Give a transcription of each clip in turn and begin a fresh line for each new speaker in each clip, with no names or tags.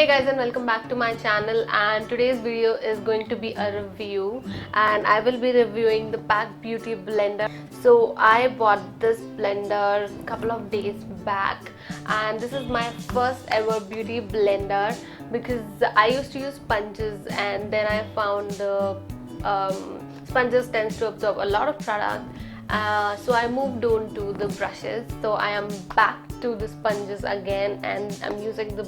Hey guys, and welcome back to my channel, and today's video is going to be a review, and I will be reviewing the PAC Beauty blender. So I bought this blender a couple of days back, and this is my first ever beauty blender because I used to use sponges, and then I found the sponges tends to absorb a lot of product. So I moved on to the brushes. So I am back to the sponges again, and I'm using the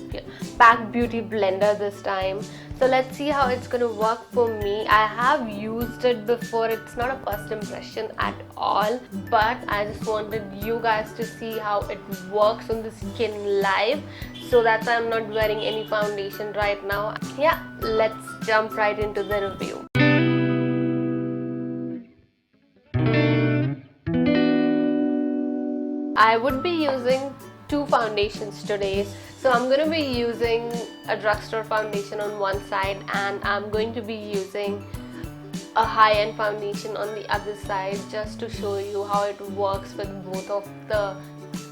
PAC Beauty blender this time. So let's see how it's gonna work for me. I have used it before. It's not a first impression at all, but I just wanted you guys to see how it works on the skin live. So that's why I'm not wearing any foundation right now. Yeah, let's jump right into the review. I would be using two foundations today. So I'm going to be using a Drugstore foundation on one side, and I'm going to be using a high-end foundation on the other side, just to show you how it works with both of the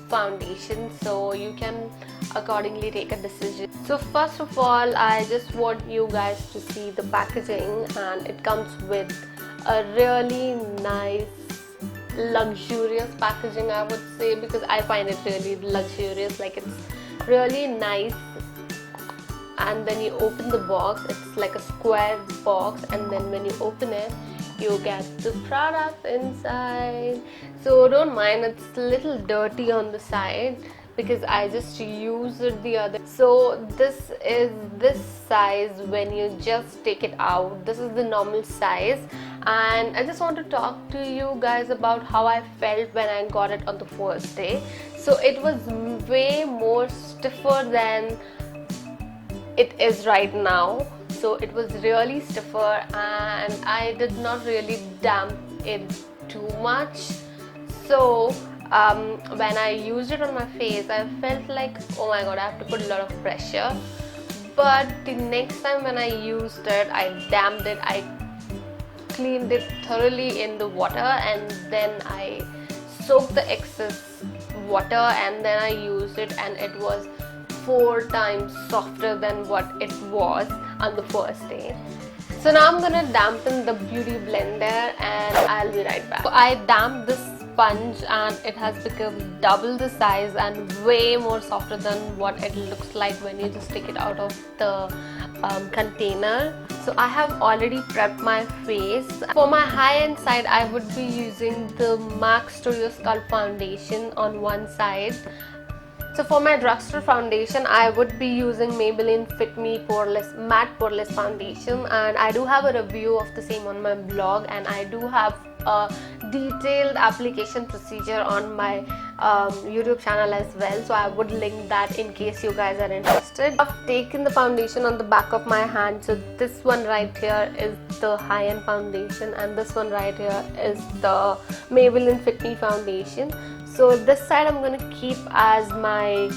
foundations, so you can accordingly take a decision. So first of all, I just want you guys to see the packaging, and it comes with a really nice luxurious packaging, I would say, because I find it really luxurious. Like, it's really nice, and when you open the box, it's like a square box, and then when you open it, you get the product inside. So don't mind, it's a little dirty on the side because I just used it the other. So this is this size when you just take it out. This is the normal size, and I just want to talk to you guys about how I felt when I got it on the first day. So it was way more stiffer than it is right now. So it was really stiffer, and I did not really damp it too much. So when I used it on my face, I felt like, oh my god, I have to put a lot of pressure. But the next time when I used it, I damped it, I cleaned it thoroughly in the water, and then I soaked the excess water, and then I used it, and it was 4 times softer than what it was on the first day. So now I'm gonna dampen the beauty blender, and I'll be right back. So I damped this sponge, and it has become double the size and way more softer than what it looks like when you just take it out of the container. So I have already prepped my face. For my high-end side, I would be using the MAC Studio Sculpt foundation on one side. So for my Drugstore foundation, I would be using Maybelline Fit Me Poreless Matte Poreless foundation, and I do have a review of the same on my blog, and I do have a detailed application procedure on my YouTube channel as well, so I would link that in case you guys are interested. I've taken the foundation on the back of my hand. So this one right here is the high-end foundation, and this one right here is the Maybelline Fit Me foundation. So this side I'm going to keep as my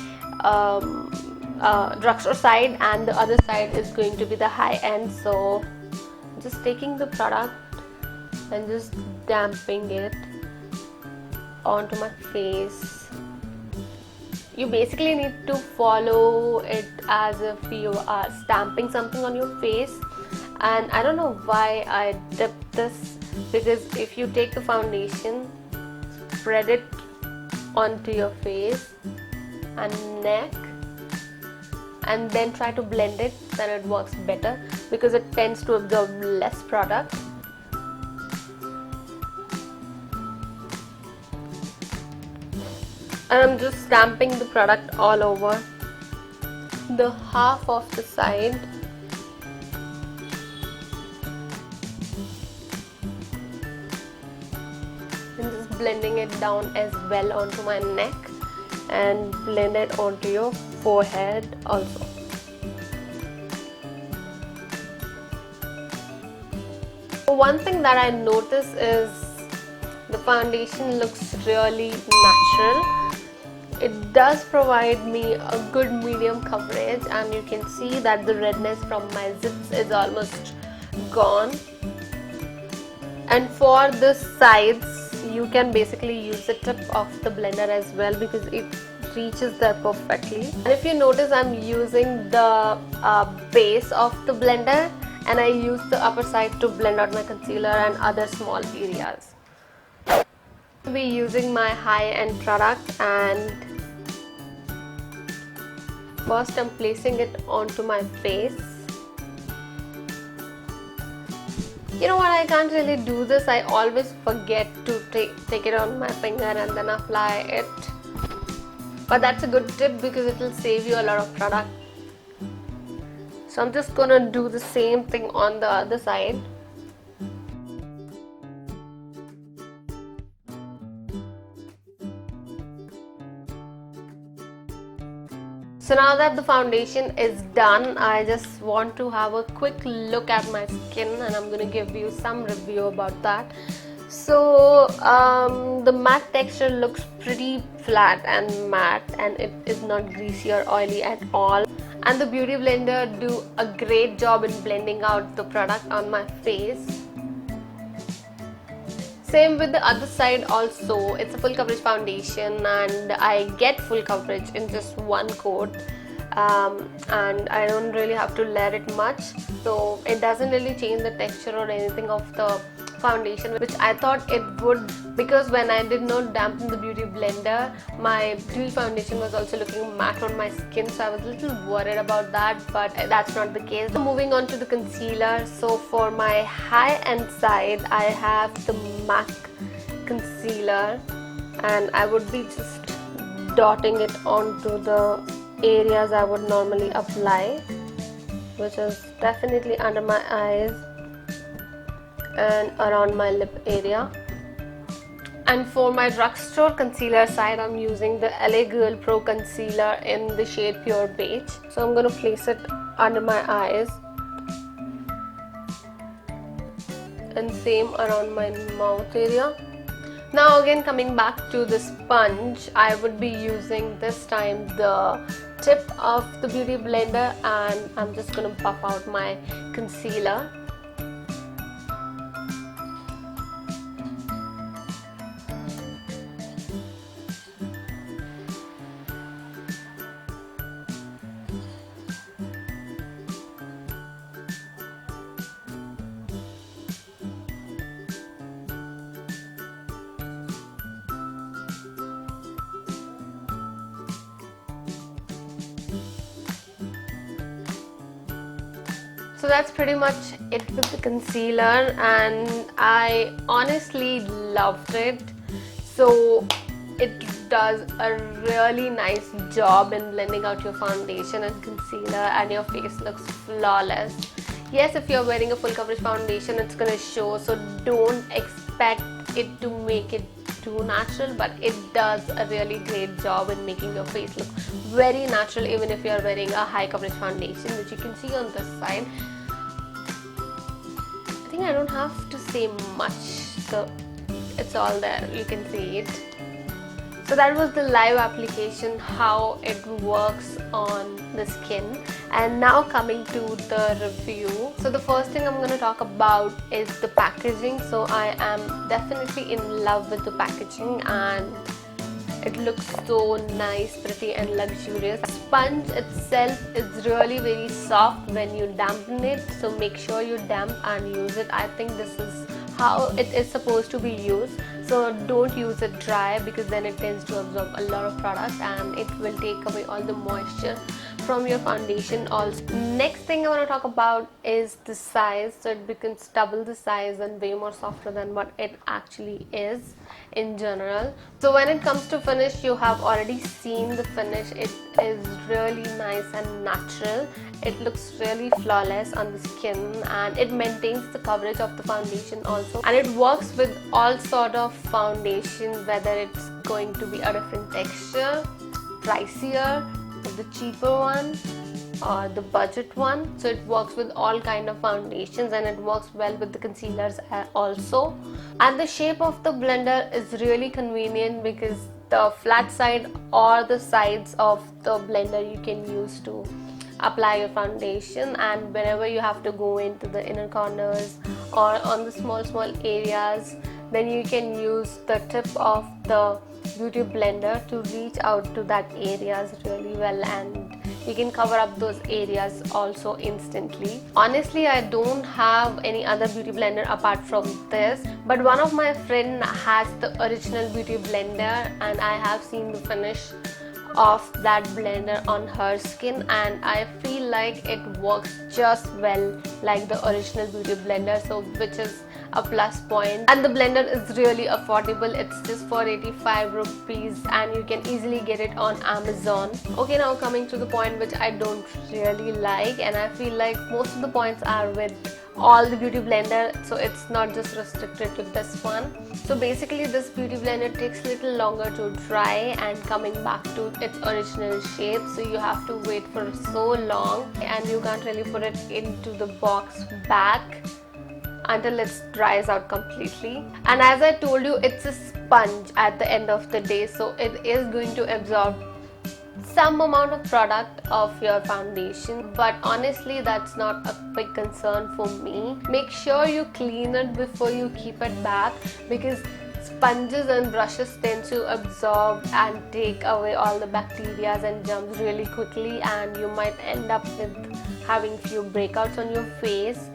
Drugstore side, and the other side is going to be the high-end. So just taking the product and just damping it onto my face. You basically need to follow it as if you are stamping something on your face. And I don't know why I dipped this, because if you take the foundation, spread it onto your face and neck, and then try to blend it, then it works better because it tends to absorb less product. And I'm just stamping the product all over the half of the side. And just blending it down as well onto my neck, and blend it onto your forehead also. One thing that I notice is the foundation looks really natural. It does provide me a good medium coverage, and you can see that the redness from my zips is almost gone. And for the sides, you can basically use the tip of the blender as well, because it reaches there perfectly. And if you notice, I'm using the base of the blender, and I use the upper side to blend out my concealer and other small areas. I'll be using my high-end product, and first I'm placing it onto my face. You know what, I can't really do this. I always forget to take it on my finger and then apply it. But that's a good tip because it will save you a lot of product. So I'm just gonna do the same thing on the other side. So now that the foundation is done, I just want to have a quick look at my skin, and I'm going to give you some review about that. So the matte texture looks pretty flat and matte, and it is not greasy or oily at all. And the beauty blender do a great job in blending out the product on my face. Same with the other side also. It's a full coverage foundation, and I get full coverage in just one coat, and I don't really have to layer it much, so it doesn't really change the texture or anything of the foundation, which I thought it would, because when I did not dampen the beauty blender, my beauty foundation was also looking matte on my skin, so I was a little worried about that, but that's not the case. Moving on to the concealer. So for my high-end side, I have the MAC concealer, and I would be just dotting it onto the areas I would normally apply, which is definitely under my eyes and around my lip area. And for my drugstore concealer side, I'm using the LA Girl Pro concealer in the shade Pure Beige. So I'm going to place it under my eyes, and same around my mouth area. Now again, coming back to the sponge, I would be using this time the tip of the beauty blender, and I'm just going to buff out my concealer. So that's pretty much it with the concealer, and I honestly loved it. So it does a really nice job in blending out your foundation and concealer, and your face looks flawless. Yes, if you're wearing a full coverage foundation, it's gonna show, so don't expect it to make it too natural, but it does a really great job in making your face look very natural, even if you're wearing a high coverage foundation, which you can see on this side. I think I don't have to say much, so it's all there, you can see it. So that was the live application, how it works on the skin. And now coming to the review. So the first thing I'm going to talk about is the packaging. So I am definitely in love with the packaging, and it looks so nice, pretty and luxurious. The sponge itself is really very soft when you dampen it, so make sure you damp and use it. I think this is how it is supposed to be used. So don't use it dry, because then it tends to absorb a lot of product and it will take away all the moisture from your foundation also. Next thing I want to talk about is the size. So it becomes double the size and way more softer than what it actually is in general. So when it comes to finish, you have already seen the finish. It is really nice and natural. It looks really flawless on the skin, and it maintains the coverage of the foundation also, and it works with all sort of foundation, whether it's going to be a different texture, pricier, the cheaper one, or the budget one. So it works with all kind of foundations, and it works well with the concealers also. And the shape of the blender is really convenient, because the flat side or the sides of the blender you can use to apply your foundation, and whenever you have to go into the inner corners or on the small areas, then you can use the tip of the beauty blender to reach out to that areas really well, and you can cover up those areas also instantly. Honestly, I don't have any other beauty blender apart from this, but one of my friend has the original beauty blender, and I have seen the finish of that blender on her skin, and I feel like it works just well like the original beauty blender, so which is a plus point. And the blender is really affordable. It's just for 85 rupees and you can easily get it on Amazon. Okay, now coming to the point which I don't really like, and I feel like most of the points are with all the beauty blender, so it's not just restricted to this one. So basically this beauty blender takes a little longer to dry and coming back to its original shape, so you have to wait for so long and you can't really put it into the box back until it dries out completely. And as I told you, it's a sponge at the end of the day, so it is going to absorb some amount of product of your foundation, but honestly that's not a big concern for me. Make sure you clean it before you keep it back, because sponges and brushes tend to absorb and take away all the bacteria and germs really quickly, and you might end up with having few breakouts on your face.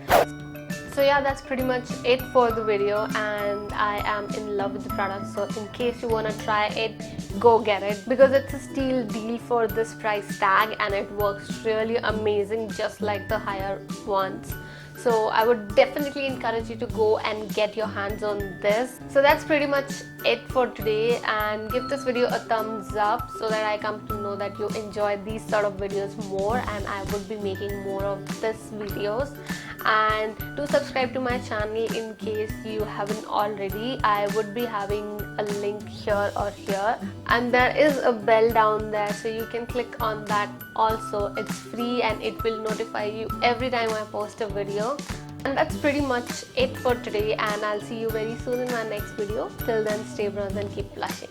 So yeah, that's pretty much it for the video, and I am in love with the product, so in case you want to try it, go get it, because it's a steal deal for this price tag and it works really amazing just like the higher ones. So I would definitely encourage you to go and get your hands on this. So that's pretty much it for today, and give this video a thumbs up so that I come to know that you enjoy these sort of videos more, and I would be making more of this videos. And do subscribe to my channel in case you haven't already. I would be having a link here or here, and there is a bell down there, so you can click on that also. It's free and it will notify you every time I post a video. And that's pretty much it for today, and I'll see you very soon in my next video. Till then, stay bronze and keep blushing.